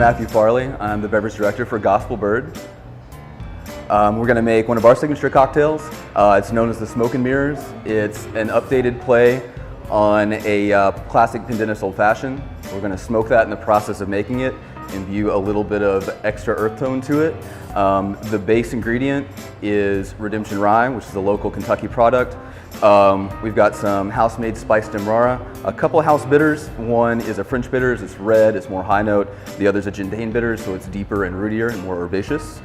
Matthew Farley. I'm the beverage director for Gospel Bird. We're going to make one of our signature cocktails. It's known as the Smoke and Mirrors. It's an updated play on a classic Pendennis Old Fashioned. We're going to smoke that in the process of making it, imbue a little bit of extra earth tone to it. The base ingredient is Redemption Rye, which is a local Kentucky product. We've got some house-made spiced demerara, a couple house bitters. One is a French bitters, it's red, it's more high note. The other is a Gendane bitters, so it's deeper and rootier and more herbaceous.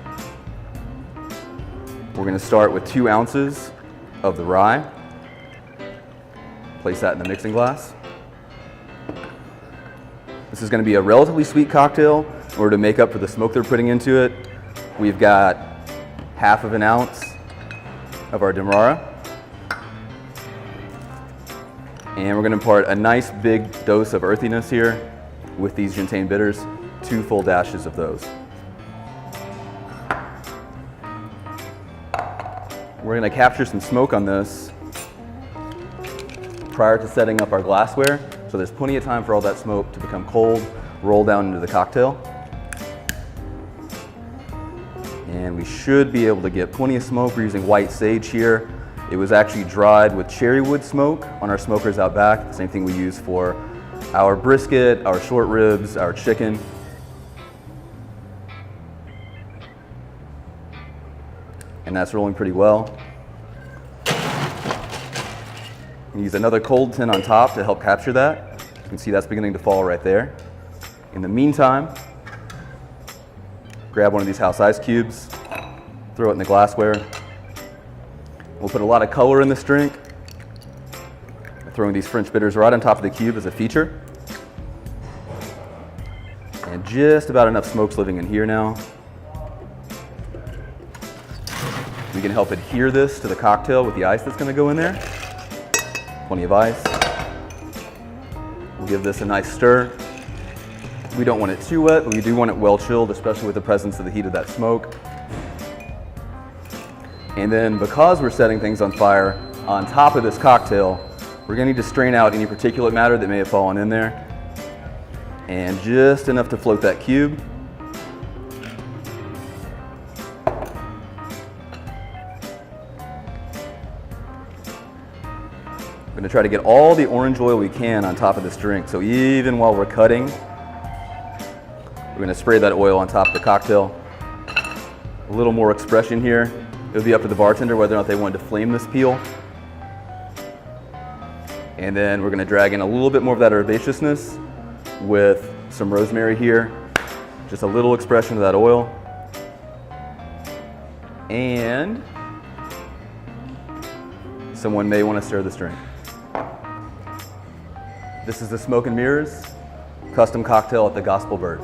We're going to start with 2 ounces of the rye. Place that in the mixing glass. This is going to be a relatively sweet cocktail. In order to make up for the smoke they're putting into it, we've got 1/2 ounce of our demerara. And we're going to impart a nice big dose of earthiness here with these Gendane bitters, 2 full dashes of those. We're going to capture some smoke on this prior to setting up our glassware, so there's plenty of time for all that smoke to become cold, roll down into the cocktail. And we should be able to get plenty of smoke. We're using white sage here. It was actually dried with cherry wood smoke on our smokers out back, the same thing we use for our brisket, our short ribs, our chicken. And that's rolling pretty well. Use another cold tin on top to help capture that. You can see that's beginning to fall right there. In the meantime, grab one of these house ice cubes, throw it in the glassware. We'll put a lot of color in this drink. Throwing these French bitters right on top of the cube as a feature. And just about enough smoke's living in here now. We can help adhere this to the cocktail with the ice that's going to go in there. Plenty of ice. We'll give this a nice stir. We don't want it too wet, but we do want it well chilled, especially with the presence of the heat of that smoke. And then, because we're setting things on fire on top of this cocktail, we're going to need to strain out any particulate matter that may have fallen in there. And just enough to float that cube. We're going to try to get all the orange oil we can on top of this drink. So even while we're cutting, we're going to spray that oil on top of the cocktail. A little more expression here. It would be up to the bartender whether or not they wanted to flame this peel. And then we're going to drag in a little bit more of that herbaceousness with some rosemary here. Just a little expression of that oil. And someone may want to stir this drink. This is the Smoke and Mirrors custom cocktail at the Gospel Bird.